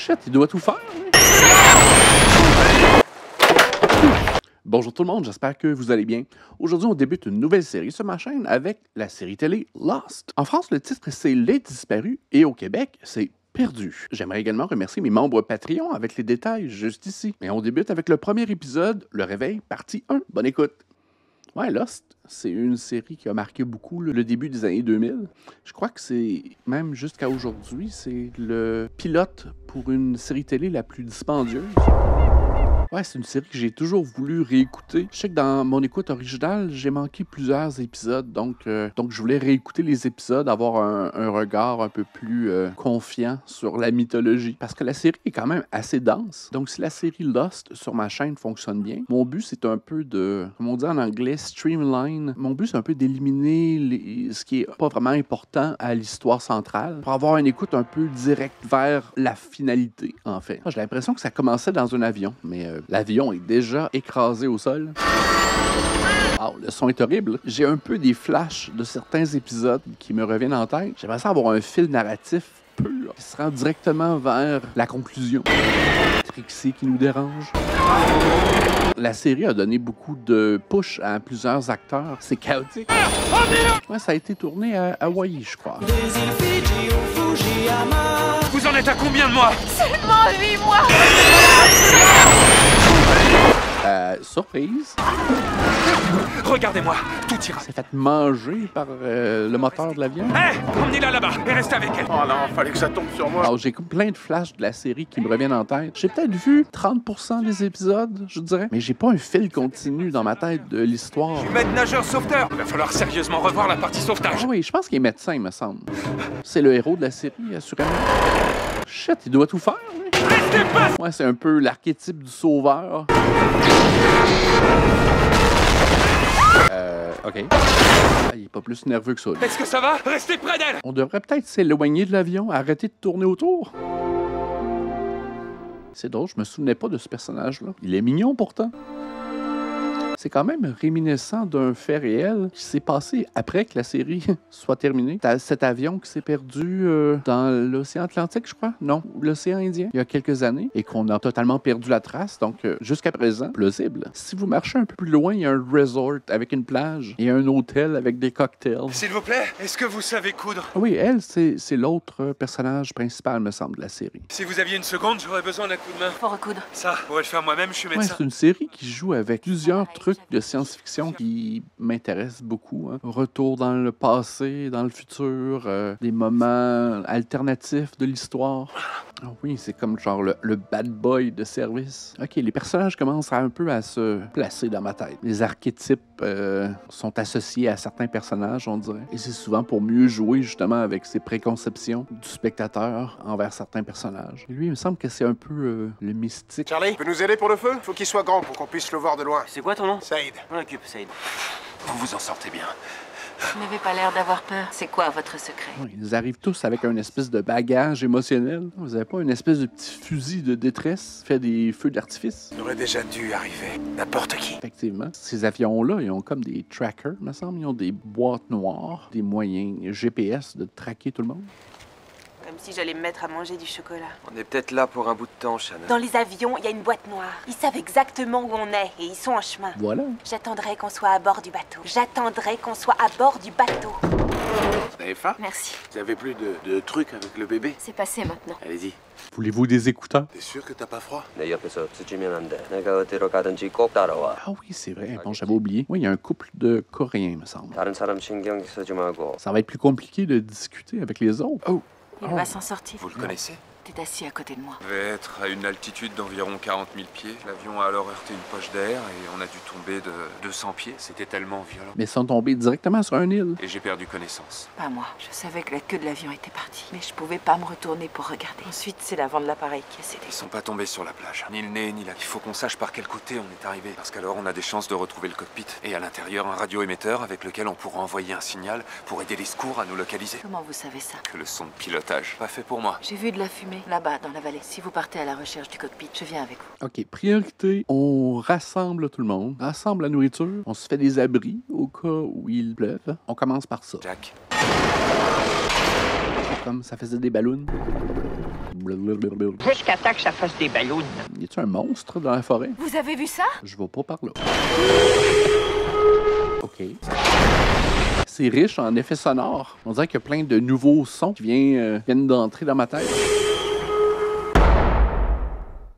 Shit, il doit tout faire. Bonjour tout le monde, j'espère que vous allez bien. Aujourd'hui, on débute une nouvelle série sur ma chaîne avec la série télé Lost. En France, le titre c'est Les Disparus et au Québec, c'est Perdu. J'aimerais également remercier mes membres Patreon avec les détails juste ici. Et on débute avec le premier épisode, Le Réveil, partie 1. Bonne écoute. Ouais, Lost, c'est une série qui a marqué beaucoup le début des années 2000. Je crois que c'est, même jusqu'à aujourd'hui, c'est le pilote pour une série télé la plus dispendieuse. Ouais, c'est une série que j'ai toujours voulu réécouter. Je sais que dans mon écoute originale, j'ai manqué plusieurs épisodes, donc je voulais réécouter les épisodes, avoir un regard un peu plus confiant sur la mythologie. Parce que la série est quand même assez dense. Donc si la série Lost sur ma chaîne fonctionne bien, mon but c'est un peu de, comme on dit en anglais, streamline. Mon but c'est un peu d'éliminer ce qui est pas vraiment important à l'histoire centrale pour avoir une écoute un peu directe vers la finalité, en fait. J'ai l'impression que ça commençait dans un avion, mais l'avion est déjà écrasé au sol. Oh, le son est horrible. J'ai un peu des flashs de certains épisodes qui me reviennent en tête. J'aimerais ça avoir un fil narratif pur qui se rend directement vers la conclusion. Trixie qui nous dérange. La série a donné beaucoup de push à plusieurs acteurs. C'est chaotique. Ouais, ça a été tourné à Hawaï, je crois. Vous en êtes à combien de mois? Seulement 8 mois. Surprise. Regardez-moi, tout ira. C'est fait manger par le moteur de l'avion. Hé, emmenez-la là-bas et restez avec elle. Oh non, fallait que ça tombe sur moi. Alors, j'ai plein de flashs de la série qui me reviennent en tête. J'ai peut-être vu 30% des épisodes, je dirais, mais j'ai pas un fil continu dans ma tête de l'histoire. Maître nageur sauveteur. Il va falloir sérieusement revoir la partie sauvetage. Ah oui, je pense qu'il est médecin, il me semble. C'est le héros de la série, assurément. Shit, il doit tout faire, lui. Restez pas. Ouais, c'est un peu l'archétype du sauveur. OK. Ah, il est pas plus nerveux que ça, lui. Est-ce que ça va? Restez près d'elle. On devrait peut-être s'éloigner de l'avion, arrêter de tourner autour. C'est drôle, je me souvenais pas de ce personnage-là. Il est mignon, pourtant. C'est quand même réminiscent d'un fait réel qui s'est passé après que la série soit terminée. T'as cet avion qui s'est perdu dans l'océan Atlantique, je crois. Non, l'océan Indien, il y a quelques années, et qu'on a totalement perdu la trace. Donc, jusqu'à présent, plausible. Si vous marchez un peu plus loin, il y a un resort avec une plage et un hôtel avec des cocktails. S'il vous plaît, est-ce que vous savez coudre? Oui, elle, c'est l'autre personnage principal, me semble, de la série. Si vous aviez une seconde, j'aurais besoin d'un coup de main. Faut recoudre. Ça, je pourrais le faire moi-même, je suis Ouais, médecin. c'est une série qui joue avec plusieurs trucs de science-fiction qui m'intéressent beaucoup. Hein. Retour dans le passé, dans le futur, des moments alternatifs de l'histoire. Ah oui, c'est comme genre le bad boy de service. OK, les personnages commencent un peu à se placer dans ma tête. Les archétypes sont associés à certains personnages, on dirait. Et c'est souvent pour mieux jouer justement avec ces préconceptions du spectateur envers certains personnages. Et lui, il me semble que c'est un peu le mystique. Charlie, tu peux nous aider pour le feu? Faut qu'il soit grand pour qu'on puisse le voir de loin. C'est quoi ton nom? Saïd. On occupe, Saïd. Vous vous en sortez bien. Vous n'avez pas l'air d'avoir peur. C'est quoi votre secret? Oui, ils arrivent tous avec un espèce de bagage émotionnel. Vous avez pas une espèce de petit fusil de détresse fait des feux d'artifice? Ça aurait déjà dû arriver. N'importe qui. Effectivement. Ces avions-là, ils ont comme des trackers, me semble. Ils ont des boîtes noires, des moyens GPS de traquer tout le monde. Comme si j'allais me mettre à manger du chocolat. On est peut-être là pour un bout de temps, Shannon. Dans les avions, il y a une boîte noire. Ils savent exactement où on est et ils sont en chemin. Voilà. J'attendrai qu'on soit à bord du bateau. J'attendrai qu'on soit à bord du bateau. Vous avez faim? Merci. Vous avez plus de trucs avec le bébé? C'est passé maintenant. Allez-y. Voulez-vous des écouteurs? T'es sûr que t'as pas froid? 내 옆에서 없어지면 안 돼. 내가 어디로 가든지 꼭 따라와. Ah oui, c'est vrai. Bon, j'avais oublié. Oui, il y a un couple de Coréens, me semble. 다른 사람 신경 쓰지 말고. Ça va être plus compliqué de discuter avec les autres. Oh! Il va s'en sortir. Vous le connaissez? T'es assis à côté de moi. On devait être à une altitude d'environ 40 000 pieds. L'avion a alors heurté une poche d'air et on a dû tomber de 200 pieds. C'était tellement violent. Mais ils sont tombés directement sur une île. Et j'ai perdu connaissance. Pas moi. Je savais que la queue de l'avion était partie. Mais je pouvais pas me retourner pour regarder. Ensuite, c'est l'avant de l'appareil qui a cédé. Ils sont pas tombés sur la plage. Ni le nez, ni la... Il faut qu'on sache par quel côté on est arrivé. Parce qu'alors on a des chances de retrouver le cockpit. Et à l'intérieur, un radioémetteur avec lequel on pourra envoyer un signal pour aider les secours à nous localiser. Comment vous savez ça? Que le son de pilotage. Pas fait pour moi. J'ai vu de la fumée là-bas dans la vallée. Si vous partez à la recherche du cockpit, je viens avec vous. OK, priorité, on rassemble tout le monde, rassemble la nourriture, on se fait des abris au cas où il pleuve. On commence par ça. Jack. Comme ça faisait des ballons. Jusqu'à temps que ça fasse des ballons. Y a-tu un monstre dans la forêt? Vous avez vu ça? Je vais pas par là. OK. C'est riche en effets sonores. On dirait qu'il y a plein de nouveaux sons qui viennent d'entrer dans ma tête.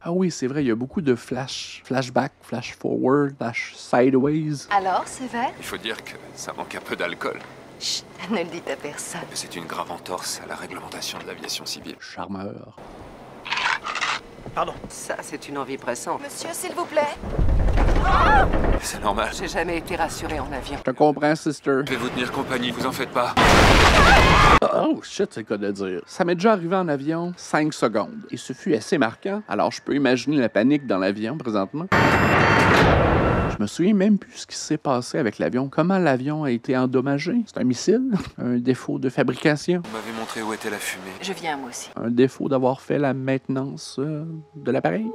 Ah oui, c'est vrai, il y a beaucoup de flashback, flash forward, flash sideways. Alors, Sévère? Il faut dire que ça manque un peu d'alcool. Chut, ne le dites à personne. Mais c'est une grave entorse à la réglementation de l'aviation civile. Charmeur. Pardon. Ça, c'est une envie pressante. Monsieur, s'il vous plaît? C'est normal. J'ai jamais été rassuré en avion. Je te comprends, sister. Je vais vous tenir compagnie, vous en faites pas. Oh shit, c'est quoi de dire. Ça m'est déjà arrivé en avion 5 secondes. Et ce fut assez marquant. Alors je peux imaginer la panique dans l'avion présentement. Je me souviens même plus ce qui s'est passé avec l'avion. Comment l'avion a été endommagé? C'est un missile? Un défaut de fabrication? Vous m'avez montré où était la fumée. Je viens, moi aussi. Un défaut d'avoir fait la maintenance de l'appareil?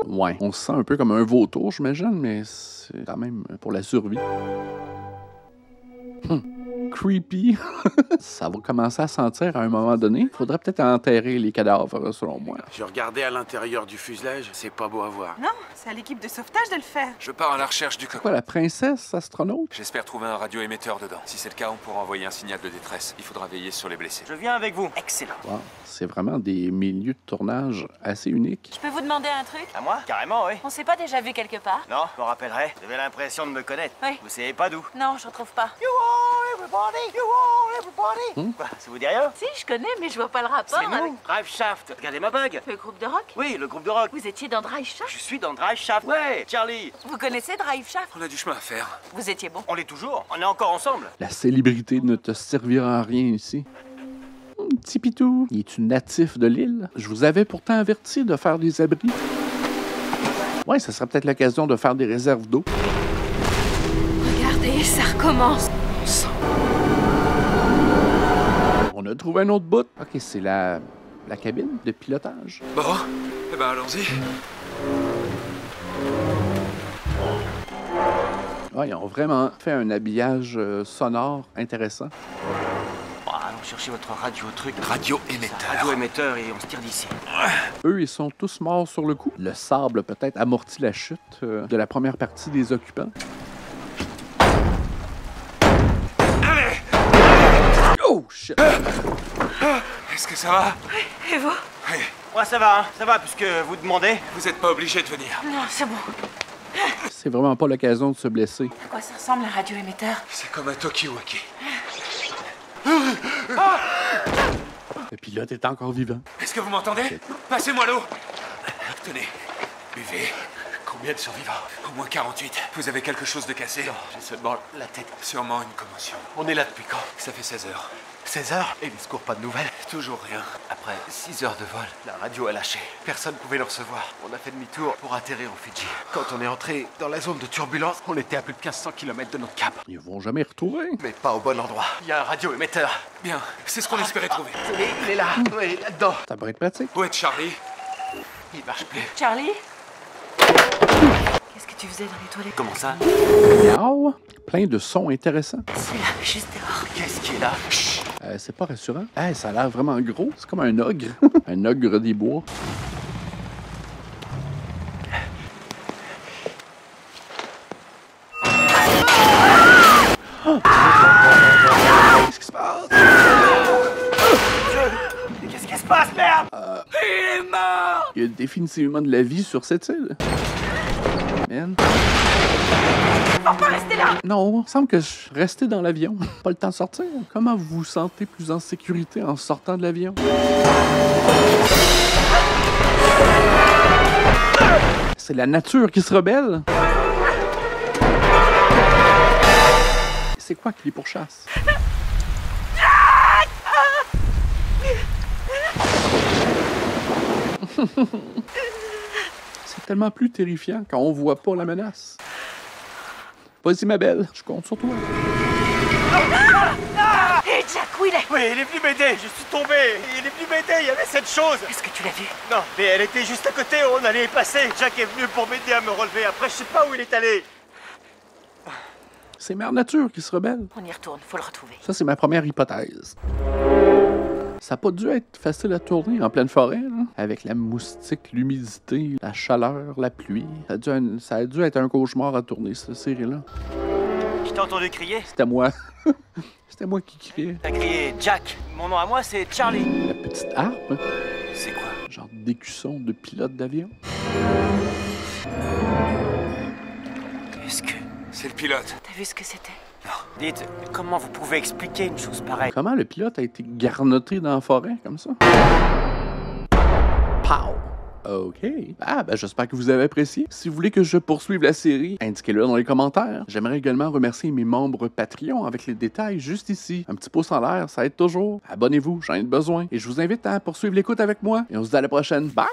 Ouais, on se sent un peu comme un vautour, j'imagine, mais c'est quand même pour la survie. Creepy. Ça va commencer à sentir à un moment donné. Faudrait peut-être enterrer les cadavres, selon moi. Je regardais à l'intérieur du fuselage, c'est pas beau à voir. Non, c'est à l'équipe de sauvetage de le faire. Je pars à la recherche du coq. Quoi, la princesse astronaute? J'espère trouver un radioémetteur dedans. Si c'est le cas, on pourra envoyer un signal de détresse. Il faudra veiller sur les blessés. Je viens avec vous. Excellent. Wow. C'est vraiment des milieux de tournage assez uniques. Je peux vous demander un truc? À moi? Carrément, oui. On s'est pas déjà vu quelque part? Non, je me rappellerai. Vous avez l'impression de me connaître. Oui. Vous savez pas d'où? Non, je retrouve pas. You are everybody, you are everybody. Quoi, ça vous dit rien? Si, je connais, mais je vois pas le rapport C'est nous, avec Drive Shaft. Regardez ma bague. le groupe de rock. Oui, le groupe de rock. Vous étiez dans Drive Shaft? Je suis dans Drive Shaft. Ouais, Charlie. Vous connaissez Drive Shaft? On a du chemin à faire. Vous étiez bon. On l'est toujours. On est encore ensemble. La célébrité ne te servira à rien ici. Petit pitou, es-tu natif de l'île? Je vous avais pourtant averti de faire des abris. Ouais, ça serait peut-être l'occasion de faire des réserves d'eau. Regardez, ça recommence. On a trouvé un autre bout. OK, c'est la cabine de pilotage. Bon, eh ben allons-y. Ouais, ils ont vraiment fait un habillage sonore intéressant. Bon, allons chercher votre radio truc. Radioémetteur. Radio-émetteur et on se tire d'ici. Eux, ils sont tous morts sur le coup. Le sable peut-être amorti la chute de la première partie des occupants. Oh, shit! Est-ce que ça va? Et vous? Oui. Ouais, ça va, puisque vous demandez. Vous êtes pas obligé de venir. Non, c'est bon. C'est vraiment pas l'occasion de se blesser. À quoi ça ressemble un radioémetteur? C'est comme un Tokiwaki. Le pilote est encore vivant. Est-ce que vous m'entendez? Passez-moi l'eau. Tenez, buvez. Combien de survivants? Au moins 48. Vous avez quelque chose de cassé? Non, j'ai seulement la tête. Sûrement une commotion. On est là depuis quand? Ça fait 16 heures. 16 heures? Et les secours, pas de nouvelles? Toujours rien. Après 6 heures de vol, la radio a lâché. Personne pouvait le recevoir. On a fait demi-tour pour atterrir au Fidji. Quand on est entré dans la zone de turbulence, on était à plus de 1500 km de notre cap. Ils vont jamais retrouver. Mais pas au bon endroit. Il y a un radioémetteur. Bien, c'est ce qu'on espérait trouver. Oui, il est là. Oui, là-dedans. Ça pourrait être pratique. Où est Charlie? Il marche plus. Charlie? Qu'est-ce que tu faisais dans les toilettes? Comment ça? Miaou! Plein de sons intéressants. C'est là, juste dehors. Qu'est-ce qui est là? C'est pas rassurant. Ça a l'air vraiment gros. C'est comme un ogre. Un ogre des bois. Qu'est-ce qui se passe? Qu'est-ce qui se passe, merde? Il est mort! Il y a définitivement de la vie sur cette île. Man. Faut pas rester là! Non, il semble que je restais dans l'avion. Pas le temps de sortir. Comment vous vous sentez plus en sécurité en sortant de l'avion? C'est la nature qui se rebelle. C'est quoi qui les pourchasse? C'est tellement plus terrifiant quand on voit pas la menace. Vas-y, ma belle, je compte sur toi. Hé, Jack, où il est? Oui, il est venu m'aider, je suis tombé. Il est venu m'aider, il y avait cette chose. Est-ce que tu l'as vu? Non, mais elle était juste à côté, on allait y passer. Jack est venu pour m'aider à me relever. Après, je sais pas où il est allé. C'est Mère Nature qui se rebelle. On y retourne, faut le retrouver. Ça, c'est ma première hypothèse. Ça n'a pas dû être facile à tourner en pleine forêt, là, avec la moustique, l'humidité, la chaleur, la pluie. Ça a dû être un cauchemar à tourner, cette série-là. Je t'ai entendu crier. C'était moi. C'était moi qui criais. T'as crié Jack. Mon nom à moi, c'est Charlie. La petite harpe, C'est quoi? genre d'écusson de pilote d'avion. Est-ce que... C'est le pilote. T'as vu ce que c'était? Non. Dites, comment vous pouvez expliquer une chose pareille? Comment le pilote a été garnoté dans la forêt, comme ça? Pow! OK. Ah, ben j'espère que vous avez apprécié. Si vous voulez que je poursuive la série, indiquez-le dans les commentaires. J'aimerais également remercier mes membres Patreon avec les détails juste ici. Un petit pouce en l'air, ça aide toujours. Abonnez-vous, j'en ai besoin. Et je vous invite à poursuivre l'écoute avec moi. Et on se dit à la prochaine. Bye!